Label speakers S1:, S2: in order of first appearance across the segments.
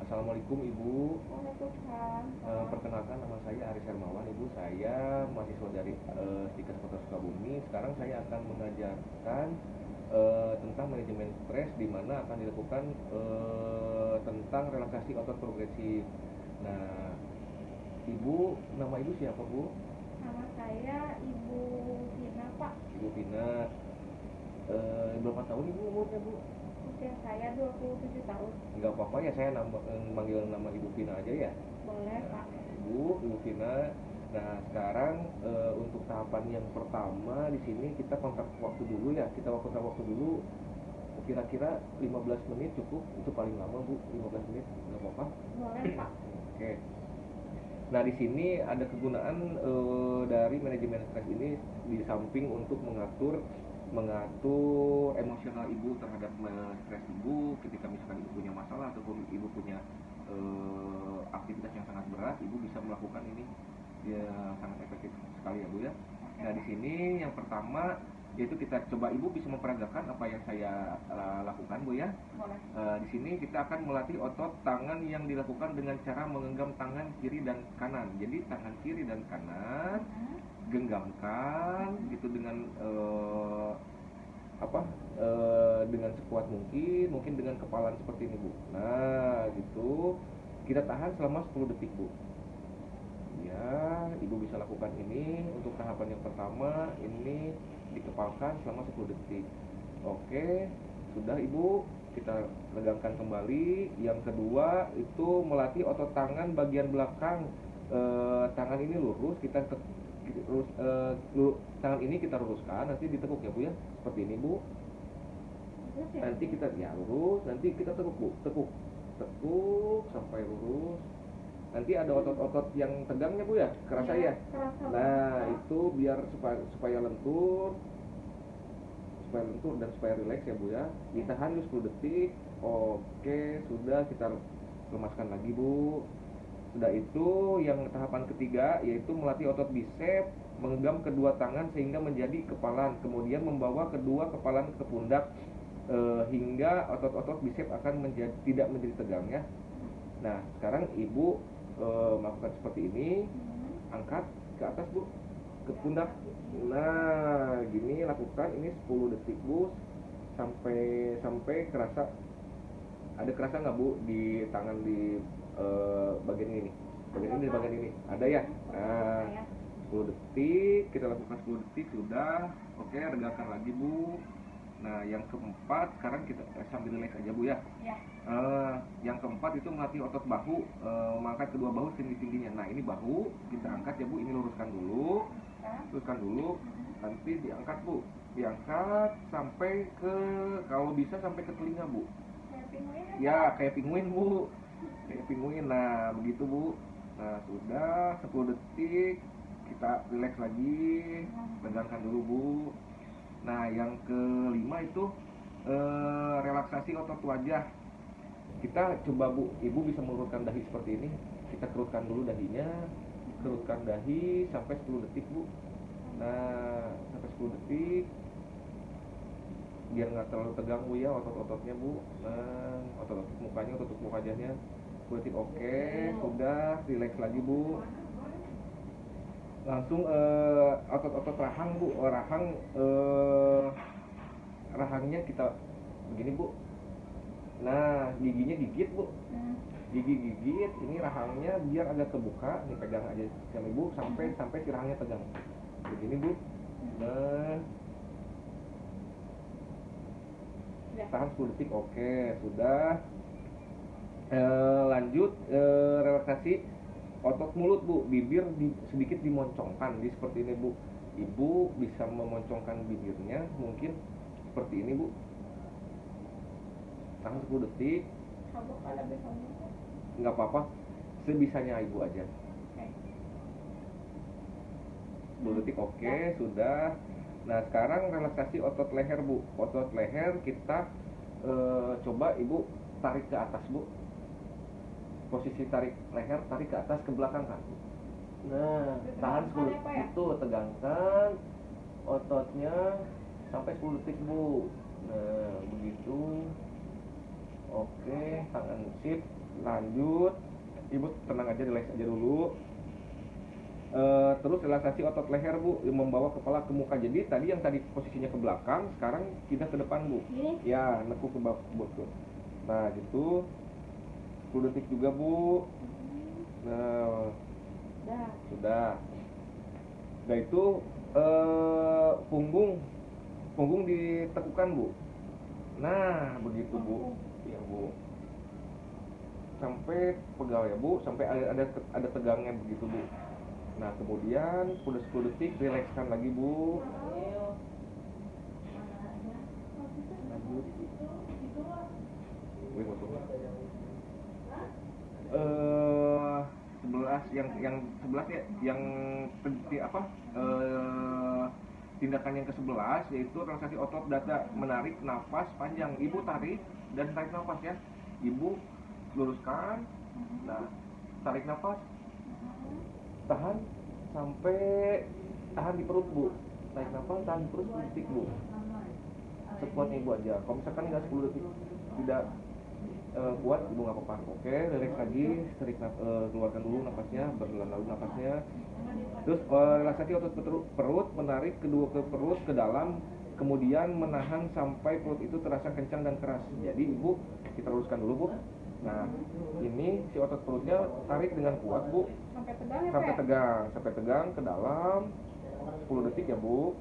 S1: Assalamualaikum Ibu.
S2: Waalaikumsalam.
S1: Perkenalkan nama saya Aris Hermawan. Ibu, saya mahasiswa dari Stikes Kota Sukabumi. Sekarang saya akan mengajarkan tentang manajemen stres, di mana akan dilakukan tentang relaksasi otot progresif. Nah, Ibu, nama Ibu siapa, Bu?
S2: Nama saya Ibu Tina, Pak.
S1: Ibu Pina. Berapa tahun Ibu umurnya, Bu?
S2: Usia saya 27 tahun.
S1: Nggak apa-apa ya, saya manggil nama Ibu Pina aja ya.
S2: Boleh, Pak.
S1: Ibu Vina. Nah, sekarang untuk tahapan yang pertama di sini kita kontak waktu dulu ya. Kita kontak waktu dulu kira-kira 15 menit cukup. Itu paling lama, Bu. 15 menit nggak apa-apa.
S2: Boleh, Pak.
S1: Oke. Nah, di sini ada kegunaan dari manajemen stres ini, di samping untuk mengatur emosional ibu terhadap stres ibu ketika misalkan ibu punya masalah ataupun ibu punya aktivitas yang sangat berat, ibu bisa melakukan ini ya, sangat efektif sekali ya, Bu ya. Nah, di sini yang pertama yaitu kita coba ibu bisa memperagakan apa yang saya lakukan, Bu ya.
S2: Boleh.
S1: Di sini kita akan melatih otot tangan yang dilakukan dengan cara menggenggam tangan kiri dan kanan. Jadi tangan kiri dan kanan genggamkan gitu dengan dengan sekuat mungkin dengan kepalan seperti ini, Bu. Nah, gitu. Kita tahan selama 10 detik, Bu. Ya, Ibu bisa lakukan ini untuk tahapan yang pertama, ini dikepalkan selama 10 detik. Oke, sudah Ibu, kita regangkan kembali. Yang kedua itu melatih otot tangan bagian belakang. Tangan ini lurus, tangan ini kita luruskan, nanti ditekuk ya, Bu ya. Seperti ini, Bu. Nanti kita lurus, nanti kita tekuk, Bu. Tekuk sampai lurus. Nanti ada otot-otot yang tegangnya, Bu ya, kerasa ya.
S2: Kerasa.
S1: Nah, itu biar supaya lentur dan supaya rileks ya, Bu ya. Ditahan dulu 10 detik. Oke, sudah, kita lemaskan lagi, Bu. Sudah, itu yang tahapan ketiga yaitu melatih otot bisep, menggenggam kedua tangan sehingga menjadi kepalan, kemudian membawa kedua kepalan ke pundak hingga otot-otot bisep akan tidak menjadi tegang ya. Nah, sekarang Ibu melakukan seperti ini, angkat ke atas, Bu, ke pundak. Nah, gini lakukan ini 10 detik, Bu, sampai kerasa. Ada kerasa nggak, Bu, di tangan di bagian ini? Di bagian ini ada ya. Nah, 10 detik, kita lakukan 10 detik sudah. Oke, regangkan lagi, Bu. Nah, yang keempat sekarang kita sambil relax aja, Bu ya. Yang keempat itu melatih otot bahu, mengangkat kedua bahu tinggi-tingginya. Nah, ini bahu kita angkat ya, Bu. Ini luruskan dulu, nanti diangkat, Bu. Diangkat sampai ke, kalau bisa sampai ke telinga, Bu. Ya, kayak pinguin, Bu. Kayak pinguin. Nah, begitu, Bu. Nah, sudah 10 detik, kita relax lagi, regangkan dulu, Bu. Nah, yang kelima itu relaksasi otot wajah. Kita coba, Bu, Ibu bisa mengurutkan dahi seperti ini. Kita kerutkan dulu dahinya, kerutkan dahi sampai 10 detik, Bu. Nah, sampai 10 detik, biar nggak terlalu tegang, Bu ya, otot-ototnya, Bu. Nah, otot-otot mukanya, otot wajahnya 10 detik. Oke, sudah, relax lagi, Bu. Langsung otot-otot rahang, Bu. Rahangnya kita begini, Bu. Nah, giginya gigit, Bu. Gigi gigit, ini rahangnya biar agak kebuka. Nih, pegang aja sama Ibu sampai si rahangnya tegang. Begini, Bu. Nah, tahan 10 detik. Oke, sudah. Lanjut relaksasi otot mulut, Bu. Bibir sedikit dimoncongkan, di seperti ini, Bu. Ibu bisa memoncongkan bibirnya mungkin seperti ini, Bu. Tahan 10 detik. Nggak apa-apa, sebisanya Ibu aja. 10 detik. Oke, sudah. Nah, sekarang relaksasi otot leher, Bu. Otot leher kita coba Ibu tarik ke atas, Bu. Posisi tarik leher, tarik ke atas, ke belakang kan. Nah, tahan 10 detik, itu tegangkan ototnya sampai 10 detik, Bu. Nah, begitu. Oke, tangan sip. Lanjut. Ibu tenang aja, relax aja dulu. Terus relaksasi otot leher bu, yang membawa kepala ke muka. Jadi tadi yang tadi posisinya ke belakang, sekarang pindah ke depan bu.
S2: Gini?
S1: Ya, nekuk ke bawah tuh. Nah gitu, 10 detik juga bu. Nah
S2: Dah.
S1: sudah. Nah itu punggung ditekukan bu. Nah begitu bu. Iya bu. Sampai pegal ya bu, sampai ada tegangnya begitu bu. Nah kemudian udah 10 detik rilekskan lagi bu. Lanjut. Wih, masuk. 11 yang 11 ya, yang tindakan yang ke-11 yaitu relaksasi otot dada, menarik nafas panjang. Ibu tarik dan tarik nafas ya. Ibu luruskan. Nah, tarik nafas. Tahan sampai tahan di perut bu. Tarik nafas, tahan di perut 10 detik bu. Sekuatnya ibu aja. Kalau misalkan nggak 10 detik tidak kuat, ibu nggak apa-apa. Oke, relax lagi, keluarkan dulu nafasnya, berlalu lalu nafasnya. Terus relaksasi otot perut, menarik kedua ke perut ke dalam, kemudian menahan sampai perut itu terasa kencang dan keras. Jadi ibu kita luruskan dulu bu. Nah ini si otot perutnya tarik dengan kuat bu,
S2: Sampai tegang ya,
S1: sampai
S2: Pak?
S1: tegang ke dalam 10 detik ya bu.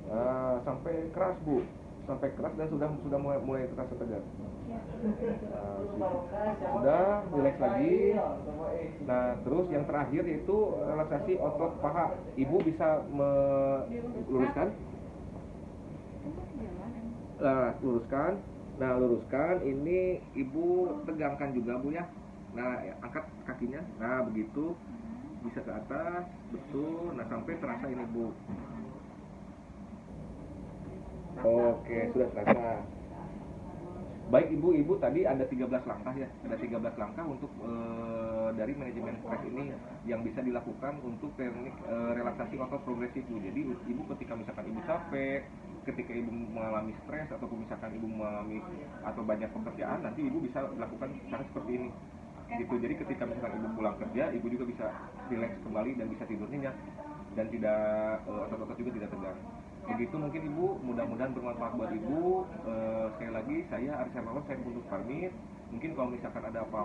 S1: Nah, sampai keras bu, sampai keras dan sudah mulai terasa tegang.
S2: Ya.
S1: Sudah relax lagi. Nah terus yang terakhir yaitu relaksasi otot paha. Ibu bisa meluruskan. Luruskan. Nah luruskan, ini ibu tegangkan juga bu ya. Nah angkat kakinya. Nah begitu, bisa ke atas, betul. Nah sampai terasa ini bu. Oke, sudah terasa. Baik ibu tadi ada 13 langkah ya, ada 13 langkah untuk dari manajemen stres ini yang bisa dilakukan untuk teknik relaksasi otot progresif bu. Jadi ibu ketika misalkan ibu capek, ketika ibu mengalami stres ataupun misalkan ibu mengalami atau banyak pekerjaan, nanti ibu bisa lakukan cara seperti ini. Gitu. Jadi ketika misalkan ibu pulang kerja, ibu juga bisa rileks kembali dan bisa tidur nyenyak dan tidak otot-otot juga tidak tegang. Begitu mungkin ibu, mudah-mudahan bermanfaat buat ibu. Sekali lagi saya Aris Hermawan, saya untuk pamit. Mungkin kalau misalkan ada apa-apa